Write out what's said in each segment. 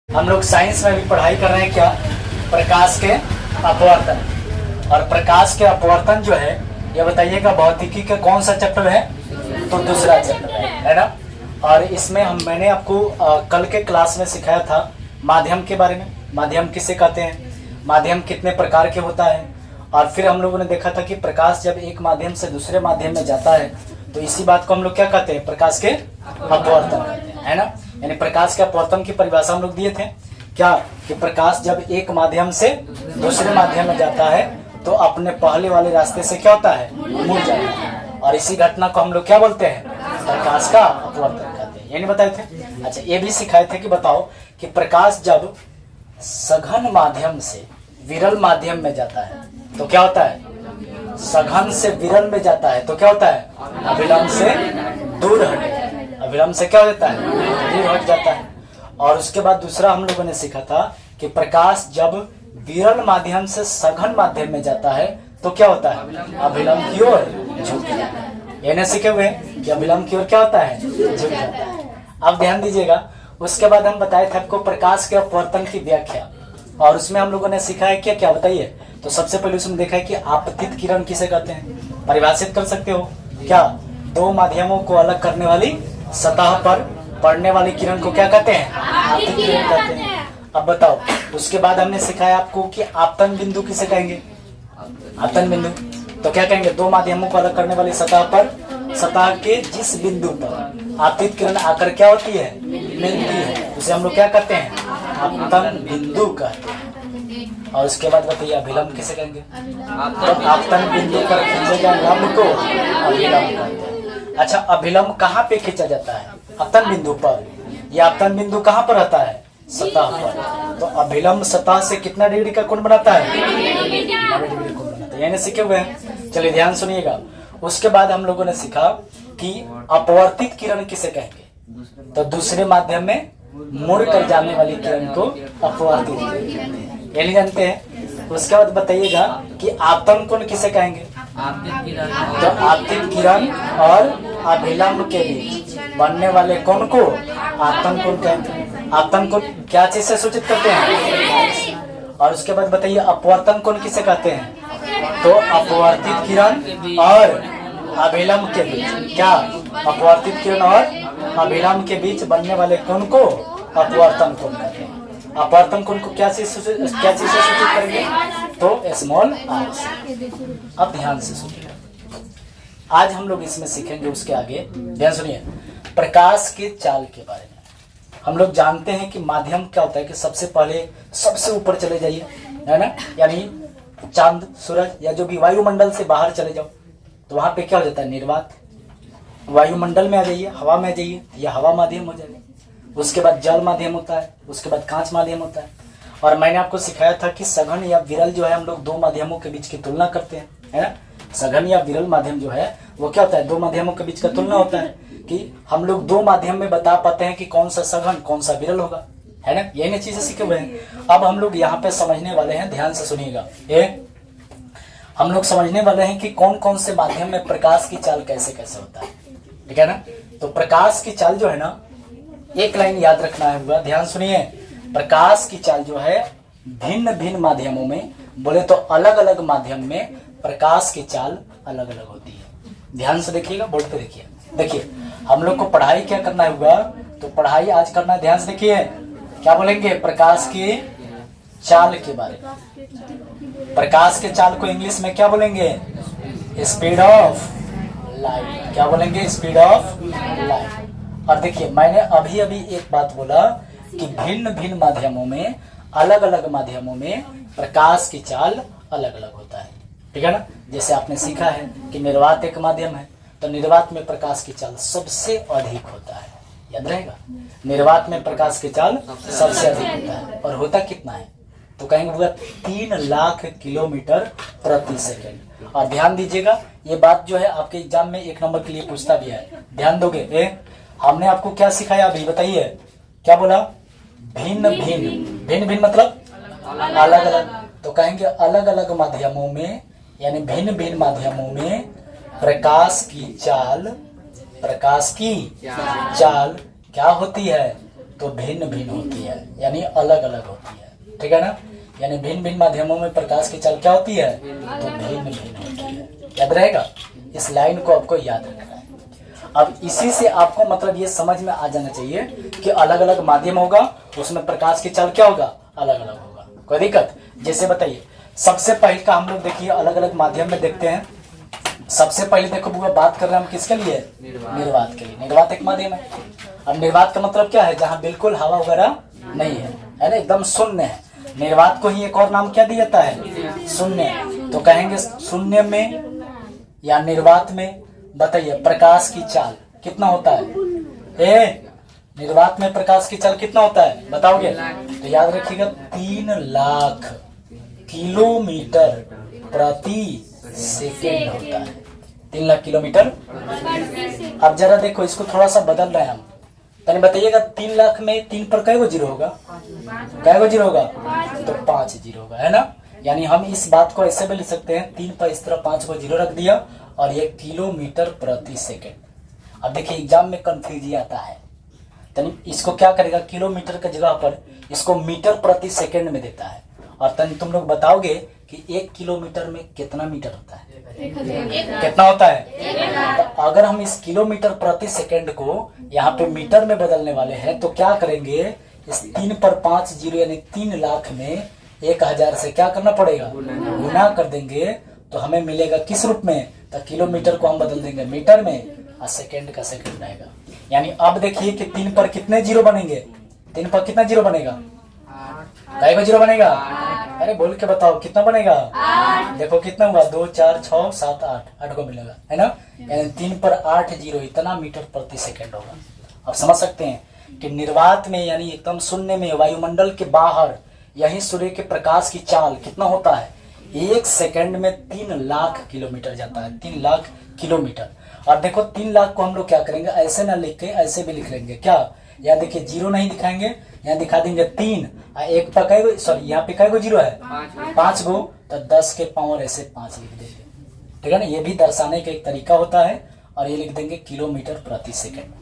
हम लोग साइंस में भी पढ़ाई कर रहे हैं क्या, प्रकाश के अपवर्तन। और प्रकाश के अपवर्तन जो है ये बताइएगा भौतिकी का कौन सा चैप्टर है, तो दूसरा चैप्टर है ना। और इसमें मैंने आपको कल के क्लास में सिखाया था माध्यम के बारे में। माध्यम किसे कहते हैं, माध्यम कितने प्रकार के होता है। और फिर हम लोगों ने देखा था कि प्रकाश जब एक माध्यम से दूसरे माध्यम में जाता है तो इसी बात को हम लोग क्या कहते हैं, प्रकाश के अपवर्तन कहते हैं, है ना। यानी प्रकाश के अपवर्तन की परिभाषा हम लोग दिए थे क्या, कि प्रकाश जब एक माध्यम से दूसरे माध्यम में जाता है तो अपने पहले वाले रास्ते से क्या होता है, मुड़ जाता है। और इसी घटना को हम लोग क्या बोलते हैं, प्रकाश का अपवर्तन कहते हैं। ये नहीं बताए थे। अच्छा, ये भी सिखाए थे कि बताओ कि प्रकाश जब सघन माध्यम से विरल माध्यम में जाता है तो क्या होता है, सघन से विरल में जाता है तो क्या होता है, अभिलंब से दूर हट जाता है। अभिलंब से क्या हो जाता है, दूर हट जाता है। और उसके बाद दूसरा हम लोगों ने सीखा था कि प्रकाश जब विरल माध्यम से सघन माध्यम में जाता है तो क्या होता है, अभिलंब की ओर झुक जाता है। ये न सीखे हुए कि अभिलंब की ओर क्या होता है, झुक जाता है। अब ध्यान दीजिएगा, उसके बाद हम बताए थे आपको प्रकाश के अपवर्तन की व्याख्या। और उसमें हम लोगों ने सीखा है क्या, क्या बताइए। तो सबसे पहले उसमें देखा है कि आपतित किरण किसे कहते हैं, परिभाषित कर सकते हो क्या, दो माध्यमों को अलग करने वाली सतह पर पड़ने वाली किरण को क्या कहते हैं, आपतित किरण कहते हैं। अब बताओ, उसके बाद हमने सिखाया आपको कि आपतन बिंदु किसे कहेंगे, आपतन बिंदु तो क्या कहेंगे, दो माध्यमों को अलग करने वाली सतह पर, सतह के जिस बिंदु पर आपतित किरण आकर क्या होती है, मिलती है, उसे हम लोग क्या कहते हैं, आपतन बिंदु कहते हैं। और उसके बाद बताइए अभिलंब किसे कहेंगे, तो आपतन बिंदु पर खींचे गए लंब को अभिलंब कहते हैं। अच्छा, अभिलंब कहाँ पे खींचा जाता है, आपतन बिंदु पर। यह आपतन बिंदु कहाँ पर रहता है, सतह पर। तो अभिलंब सतह से कितना डिग्री का कोण बनाता है, 90 डिग्री कोण बनाता है। यानी सीखे हुए हैं। चलिए ध्यान सुनिएगा। उसके बाद हम लोगों ने सीखा कि अपवर्तित किरण किसे कहेंगे, तो दूसरे माध्यम में मुड़ कर जाने वाली किरण को अपवर्तित किरण कहते हैं। ये नहीं जानते हैं। उसके बाद बताइएगा कि आपतन कोण किसे कहेंगे, तो आपतित किरण और अभिलंब के बीच बनने वाले कोण को आपतन कोण कहते हैं। आपतन कोण क्या चीज से सूचित करते हैं। और उसके बाद बताइए अपवर्तन कोण किसे कहते हैं, तो अपवर्तित किरण और अभिलंब के बीच, क्या, अपवर्तित किरण और अभिलंब के बीच बनने वाले कोण को अपवर्तन कोण कहते हैं। अपवर्तन कोण को क्या चीज से सूचित करेंगे, तो स्मॉल आर से। अब ध्यान से सुनिए, आज हम लोग इसमें सीखेंगे उसके आगे, ध्यान सुनिए, प्रकाश के चाल के बारे में। हम लोग जानते हैं कि माध्यम क्या होता है कि सबसे पहले सबसे ऊपर चले जाइए, है ना, यानी चांद, सूरज या जो भी वायुमंडल से बाहर चले जाओ तो वहां पे क्या हो जाता है, निर्वात। वायुमंडल में आ जाइए, हवा में आ जाइए, या हवा माध्यम हो जाएगा। उसके बाद जल माध्यम होता है, उसके बाद कांच माध्यम होता है। और मैंने आपको सिखाया था कि सघन या विरल जो है, हम लोग दो माध्यमों के बीच की तुलना करते हैं, है ना। सघन या विरल माध्यम जो है वो क्या होता है, दो माध्यमों के बीच का तुलना होता है कि हम लोग दो माध्यम में बता पाते हैं कि कौन सा सघन कौन सा विरल होगा, है ना। यही चीजें सीखे हुए हैं। अब हम लोग यहाँ पे समझने वाले हैं, ध्यान से सुनिएगा। हम लोग समझने वाले हैं कि कौन कौन से माध्यम में प्रकाश की चाल कैसे कैसे होता है, ठीक है ना। तो प्रकाश की चाल जो है ना, एक लाइन याद रखना है हुआ, ध्यान सुनिए। प्रकाश की चाल जो है भिन्न भिन्न माध्यमों में, बोले तो अलग अलग माध्यम में प्रकाश की चाल अलग अलग होती है। ध्यान से देखिएगा, बोर्ड पे देखिए। देखिए, हम लोग को पढ़ाई क्या करना होगा, तो पढ़ाई आज करना है, ध्यान से देखिए। क्या बोलेंगे, प्रकाश की चाल के बारे में। प्रकाश के चाल को इंग्लिश में क्या बोलेंगे, स्पीड ऑफ लाइट। क्या बोलेंगे, स्पीड ऑफ लाइट। और देखिए, मैंने अभी अभी एक बात बोला कि भिन्न भिन्न माध्यमों में, अलग अलग माध्यमों में प्रकाश की चाल अलग अलग होता है, ठीक है ना। जैसे आपने सीखा है कि निर्वात एक माध्यम है, तो निर्वात में प्रकाश की चाल सबसे अधिक होता है, याद रहेगा। निर्वात में प्रकाश की चाल सबसे अधिक होता है। और होता कितना है, तो कहेंगे पूरा 3 लाख किलोमीटर प्रति सेकेंड। और ध्यान दीजिएगा, ये बात जो है आपके एग्जाम में 1 नंबर के लिए पूछता भी है, ध्यान दोगे। हमने आपको क्या सिखाया अभी बताइए, क्या बोला, भिन्न भिन्न। भिन्न भिन्न मतलब अलग अलग, तो कहेंगे अलग अलग माध्यमों में, यानी भिन्न भिन्न माध्यमों में प्रकाश की चाल क्या होती है, तो भिन्न भिन्न होती है, यानी अलग अलग होती है, ठीक है ना। यानी भिन्न भिन्न माध्यमों में प्रकाश की चाल क्या होती है, तो भिन्न भिन्न होती है। याद रहेगा, इस लाइन को आपको याद रखना है। अब इसी से आपको मतलब ये समझ में आ जाना चाहिए कि अलग अलग माध्यम होगा, उसमें प्रकाश की चाल क्या होगा, अलग अलग होगा। कोई दिक्कत? जैसे बताइए, सबसे पहले का हम लोग देखिए अलग अलग माध्यम में देखते हैं। सबसे पहले देखो बुआ, बात कर रहे हैं हम किसके लिए, निर्वात के लिए। निर्वात एक माध्यम है। अब निर्वात का मतलब क्या है, जहाँ बिल्कुल हवा वगैरह नहीं है ना, एकदम शून्य है। निर्वात को ही एक और नाम क्या दिया जाता है, शून्य। तो कहेंगे शून्य में या निर्वात में बताइए प्रकाश की चाल कितना होता है। निर्वात में प्रकाश की चाल कितना होता है बताओगे? तो याद रखिएगा 3 लाख किलोमीटर प्रति सेकेंड होता है। 3 लाख किलोमीटर। अब जरा देखो, इसको थोड़ा सा बदल रहे हैं हम। तनी बताइएगा 3 लाख में 3 पर कै गो जीरो होगा, कै गो जीरो होगा, तो 5 जीरो होगा, है ना। यानी हम इस बात को ऐसे भी लिख सकते हैं, 3 पर इस तरह 5 को जीरो रख दिया और ये किलोमीटर प्रति सेकेंड। अब देखिए एग्जाम में कंफ्यूजन आता है, तनी इसको क्या करेगा, किलोमीटर की जगह पर इसको मीटर प्रति सेकेंड में देता है। और तनी तुम लोग बताओगे कि 1 किलोमीटर में कितना मीटर होता है, कितना होता है। तो अगर हम इस किलोमीटर प्रति सेकेंड को यहाँ पे मीटर में बदलने वाले हैं तो क्या करेंगे, इस 3 पर 5 जीरो यानी 3 लाख में 1000 से क्या करना पड़ेगा, गुना कर देंगे तो हमें मिलेगा किस रूप में, तो किलोमीटर को हम बदल देंगे मीटर में और सेकेंड का सेकेंड रहेगा। यानी अब देखिए कि 3 पर कितने जीरो बनेंगे, 3 पर कितना जीरो बनेगा, कै जीरो बनेगा, अरे बोल के बताओ कितना बनेगा। देखो कितना हुआ, 2 4 6 7 8 को मिलेगा, है ना। यानी 3 पर 8 जीरो इतना मीटर प्रति सेकेंड होगा। अब समझ सकते हैं कि निर्वात में यानी एकदम शून्य में वायुमंडल के बाहर यही सूर्य के प्रकाश की चाल कितना होता है, 1 सेकेंड में 3 लाख किलोमीटर जाता है, 3 लाख किलोमीटर। और देखो 3 लाख को हम लोग क्या करेंगे, ऐसे ना लिख के ऐसे भी लिख लेंगे क्या, यहाँ देखिए जीरो नहीं दिखाएंगे, यहाँ दिखा देंगे 3 और 1 पर कै गो, सॉरी यहाँ पे कै गो जीरो है, 5 गो, तो 10 के पावर ऐसे 5 लिख देंगे, ठीक है ना। ये भी दर्शाने का एक तरीका होता है। और ये लिख देंगे किलोमीटर प्रति सेकेंड,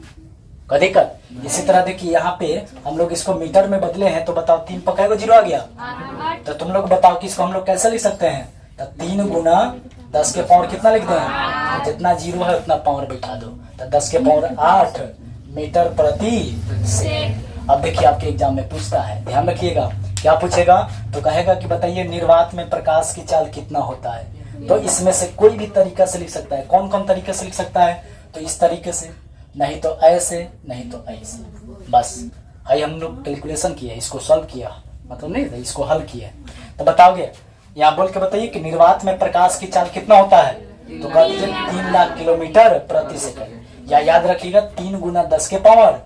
कोई दिक्कत? इसी तरह देखिए यहाँ पे हम लोग इसको मीटर में बदले हैं, तो बताओ 3 पर कै गो जीरो आ गया, तो तुम लोग बताओ कि इसको हम लोग कैसे लिख सकते हैं, तो 3 गुना 10 के पावर कितना लिख दें, तो जितना जीरो है उतना पावर बैठा दो, तो 10 के पावर 8 मीटर प्रति सेकेंड। अब देखिए आपके एग्जाम में पूछता है, ध्यान रखिएगा क्या पूछेगा, तो कहेगा कि बताइए निर्वात में प्रकाश की चाल कितना होता है। तो इसमें से कोई भी तरीका से लिख सकता है। कौन कौन तरीके से लिख सकता है, तो इस तरीके से, नहीं तो ऐसे, नहीं तो ऐसे, बस है। हम लोग कैलकुलेशन किया, इसको सॉल्व किया, मतलब नहीं इसको हल किया। तो बताओगे, यहाँ बोल के बताइए कि निर्वात में प्रकाश की चाल कितना होता है, तो कह दीजिए 3 लाख किलोमीटर प्रति सेकेंड, या याद रखिएगा 3 गुना 10 के पावर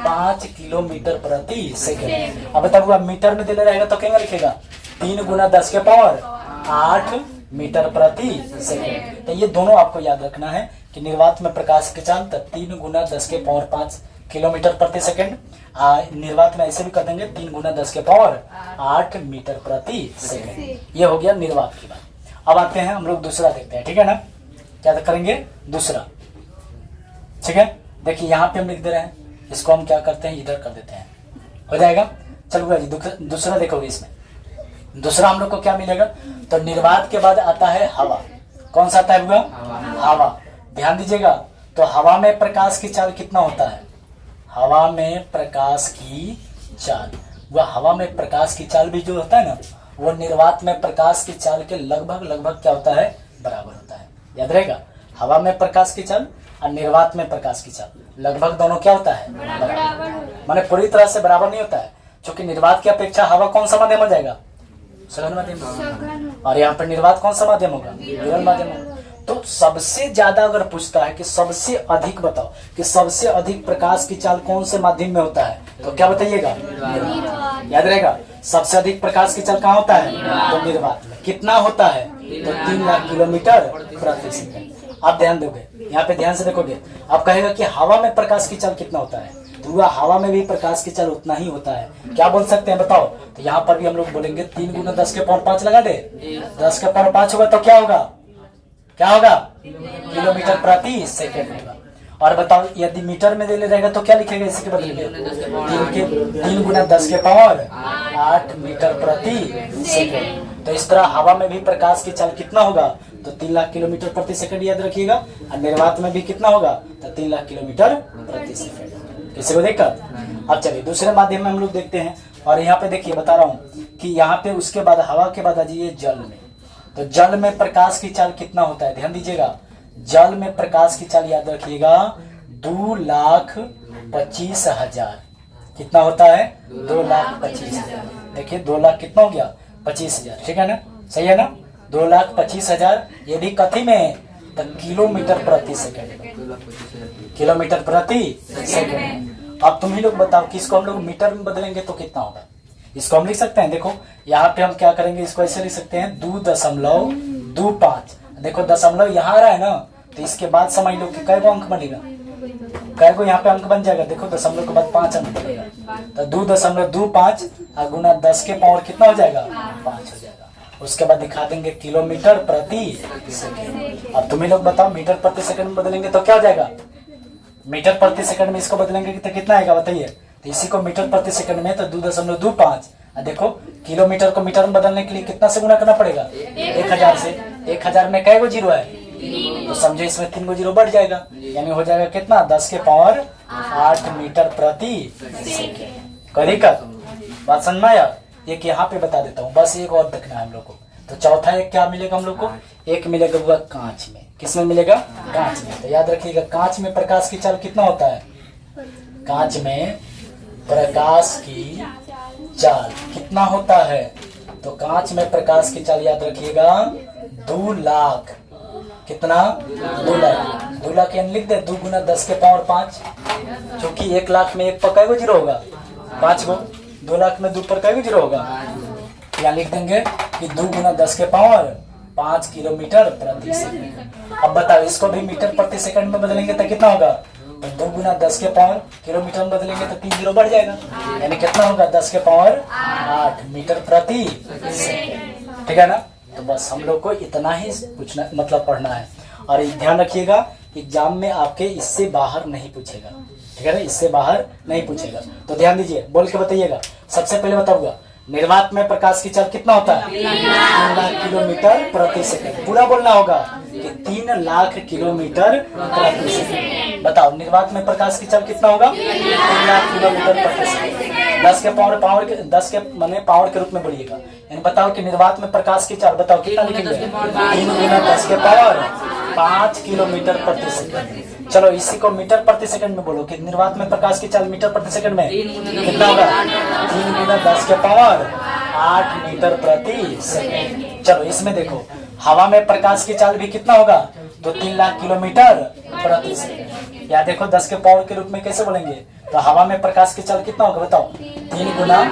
5 किलोमीटर प्रति सेकेंड। अब तब मीटर में दिले रहेगा तो क्या लिखेगा, 3 गुना 10 के पावर 8 मीटर प्रति सेकेंड। तो ये दोनों आपको याद रखना है कि निर्वात में प्रकाश की चाल 3 गुना 10 के पावर 5 किलोमीटर प्रति सेकेंड। निर्वात में ऐसे भी कर देंगे 3 गुना 10 के पावर 8 मीटर प्रति सेकेंड। ये हो गया निर्वात की बात। अब आते हैं हम लोग दूसरा देखते हैं, ठीक है ना। क्या करेंगे, दूसरा, ठीक है। देखिए यहाँ पे हम लिख दे रहे हैं, इसको हम क्या करते हैं, इधर कर देते हैं, हो जाएगा। चलो जी दूसरा देखोगे, इसमें दूसरा हम लोग को क्या मिलेगा, तो निर्वात के बाद आता है हवा। कौन सा आता है, हवा। ध्यान दीजिएगा, तो हवा में प्रकाश की चाल कितना होता है, हवा में प्रकाश की चाल, वह हवा में प्रकाश की चाल भी जो होता है ना, वो निर्वात में प्रकाश की चाल के लगभग क्या होता है, बराबर होता है। याद रहेगा, हवा में प्रकाश की चाल और निर्वात में प्रकाश की चाल लगभग दोनों क्या होता है, बराबर। माने पूरी तरह से बराबर नहीं होता है, क्योंकि निर्वात की अपेक्षा हवा कौन सा माध्यम हो जाएगा, सघन माध्यम, और यहाँ पर निर्वात कौन सा माध्यम होगा, विरल माध्यम होगा। तो सबसे ज्यादा अगर पूछता है कि सबसे अधिक बताओ कि सबसे अधिक प्रकाश की चाल कौन से माध्यम में होता है, तो क्या बताइएगा, याद रहेगा। सबसे अधिक प्रकाश की चाल कहाँ होता है, तो निर्वात में। कितना होता है, तो 3 लाख किलोमीटर प्रति सेकेंड। आप ध्यान दोगे, यहाँ पे ध्यान से देखोगे, आप कहेगा कि हवा में प्रकाश की चाल कितना होता है, तो वह हवा में भी प्रकाश की चाल उतना ही होता है। क्या बोल सकते हैं बताओ, तो यहाँ पर भी हम लोग बोलेंगे 3 गुना 10 के पावर 5 लगा दे, 10 के पावर 5 होगा तो क्या होगा, क्या होगा, किलोमीटर प्रति सेकेंड होगा। और बताओ यदि मीटर में दे ले रहेगा तो क्या लिखेगा इसके बदले में? 3 गुना 10 के पावर 8 मीटर प्रति सेकंड। तो इस तरह हवा में भी प्रकाश की चाल कितना होगा? तो 3 लाख किलोमीटर प्रति सेकंड याद रखिएगा। और निर्वात में भी कितना होगा? तो 3 लाख किलोमीटर प्रति सेकंड। इसी को देखकर अब चलिए दूसरे माध्यम में हम लोग देखते हैं। और यहाँ पे देखिए बता रहा हूँ कि यहाँ पे उसके बाद हवा के बाद आ जाइए जल में। तो जल में प्रकाश की चाल कितना होता है? ध्यान दीजिएगा, जल में प्रकाश की चाल याद रखिएगा 2,25,000। कितना होता है? 2,25,000। देखिए 2 लाख कितना हो गया? 25,000। ठीक है ना, सही है ना? 2,25,000। ये भी कथी में? तो किलोमीटर प्रति सेकंड। किलोमीटर प्रति सेकंड। अब तुम ही लोग बताओ कि इसको हम लोग मीटर में बदलेंगे तो कितना होगा? इसको हम लिख सकते हैं, देखो यहाँ पे हम क्या करेंगे, इसको ऐसे लिख सकते हैं 2.25। देखो दशमलव यहाँ आ रहा है ना, तो इसके बाद समझ लो कि कै गो अंक बनेगा, कै गो यहाँ पे अंक बन जाएगा। देखो दशमलव के बाद 5 अंक बनेगा, तो 2.25 गुना 10 के पावर कितना हो जाएगा? 5 हो जाएगा। उसके बाद दिखा देंगे किलोमीटर प्रति सेकंड। अब तुम्हें लोग बताओ मीटर प्रति सेकंड में बदलेंगे तो क्या हो जाएगा? मीटर प्रति सेकंड में इसको बदलेंगे तो कितना आएगा बताइए? तो इसी को मीटर प्रति सेकंड में तो 2.25। देखो किलोमीटर को मीटर में बदलने के लिए कितना से गुना करना पड़ेगा? 1000 से। 1000 में कै गो जीरो है? तो समझो इसमें 3 गो जीरो बढ़ जाएगा, यानी हो जाएगा कितना? 10 के पावर 8 मीटर प्रति सेकंड। कोई दिक्कत? बात समझ में आया? एक यहाँ पे बता देता हूँ, बस एक और देखना है हम लोग को। तो चौथा एक क्या मिलेगा हम लोग को? एक मिलेगा हुआ कांच में। किस में मिलेगा? कांच में। तो याद रखिएगा कांच में प्रकाश की चाल कितना होता है? कांच में प्रकाश की चाल कितना होता है? तो कांच में प्रकाश की चाल याद रखिएगा 2 लाख। कितना? 2 लाख। 2 लाख यानी लिख दे 2 गुना 10 के पावर 5, क्योंकि 1 लाख में 1 पर कै गो जीरो होगा? 5 गो। 2 लाख में 2 पर कै गो जीरो होगा? यहाँ लिख देंगे कि 2 गुना 10 के पावर 5 किलोमीटर प्रति सेकंड। अब बताओ इसको भी मीटर प्रति सेकंड में बदलेंगे तो कितना होगा? तो 2 गुना 10 के पावर किलोमीटर में बदलेंगे तो 3 जीरो बढ़ जाएगा, यानी कितना होगा? 10 के पावर 8 मीटर प्रति सेकंड। ठीक है ना? तो बस हम लोग को इतना ही पूछना, मतलब पढ़ना है। और ध्यान रखिएगा एग्जाम में आपके इससे बाहर नहीं पूछेगा। ठीक है ना, इससे बाहर नहीं पूछेगा। तो ध्यान दीजिए, बोल के बताइएगा। सबसे पहले बताऊंगा निर्वात में प्रकाश की चाल कितना होता है? 3 लाख किलोमीटर प्रति सेकंड। पूरा बोलना होगा कि 3 लाख किलोमीटर प्रति सेकंड। बताओ निर्वात में प्रकाश की चाल कितना होगा? 3 लाख किलोमीटर प्रति सेकंड। 10 के पावर 10 के माने पावर के रूप में बोलिएगा। यानी बताओ कि निर्वात में प्रकाश की चाल बताओ कितना लिखेंगे? 3 गुना 10 के पावर 5 किलोमीटर प्रति सेकंड। चलो इसी को मीटर प्रति सेकंड में बोलो कि निर्वात में प्रकाश की चाल मीटर प्रति सेकंड में कितना होगा? 3 गुना 10 के पावर 8 मीटर प्रति सेकंड। चलो इसमें देखो हवा में प्रकाश की चाल भी कितना होगा? तो 3 लाख किलोमीटर प्रति सेकंड। या देखो 10 के पावर के रूप में कैसे बोलेंगे? तो हवा में प्रकाश की चाल कितना होगा बताओ? 3 गुना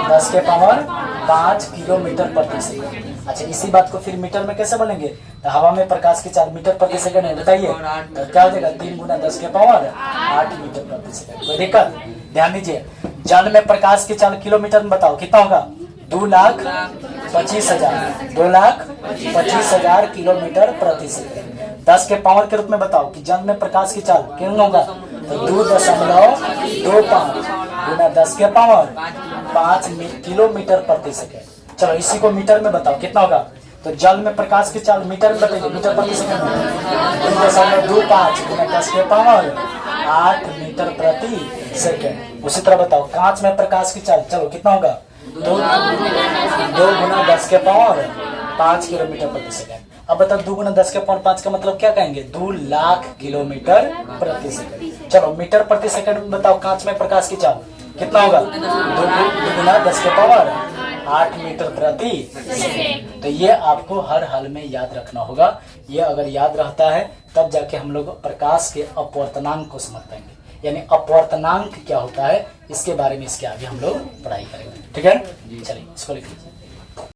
10 के पावर 5 किलोमीटर प्रति सेकंड। अच्छा इसी बात को फिर मीटर में कैसे बोलेंगे? तो हवा में प्रकाश की चाल मीटर प्रति सेकंड है, बताइए तो क्या हो जाएगा? 3 गुना 10 के पावर 8 मीटर प्रति सेकंड। कोई दिक्कत? ध्यान दीजिए जल में प्रकाश की चाल किलोमीटर में बताओ कितना होगा? 2,25,000। 2,25,000 किलोमीटर प्रति सेकंड। 10 के पावर के रूप में बताओ कि जल में प्रकाश की चाल कितना होगा? तो 2.25 गुना 10 के पावर 5 किलोमीटर प्रति सेकंड। चलो इसी को मीटर में बताओ कितना होगा? तो जल में प्रकाश की चाल मीटर में बताइए, मीटर प्रति सेकंड में 2.25 गुना 10 के पावर 8 मीटर प्रति सेकंड। उसी तरह बताओ कांच में प्रकाश की चाल चलो कितना होगा? 2 गुना 10 के पावर 5 किलोमीटर प्रति सेकंड। अब बताओ 2 गुना 10 के पावर 5 का मतलब क्या कहेंगे? 2 लाख किलोमीटर प्रति सेकंड। चलो मीटर प्रति सेकंड में बताओ कांच में प्रकाश की चाल कितना होगा? 2 गुना 10 के पावर 8 मीटर प्रति सेकंड। तो ये आपको हर हाल में याद रखना होगा। ये अगर याद रहता है तब जाके हम लोग प्रकाश के अपवर्तनांक को समझ पाएंगे। यानी अपवर्तनांक क्या होता है इसके बारे में इसके आगे हम लोग पढ़ाई करेंगे। ठीक है, चलिए इसको लिख लीजिए।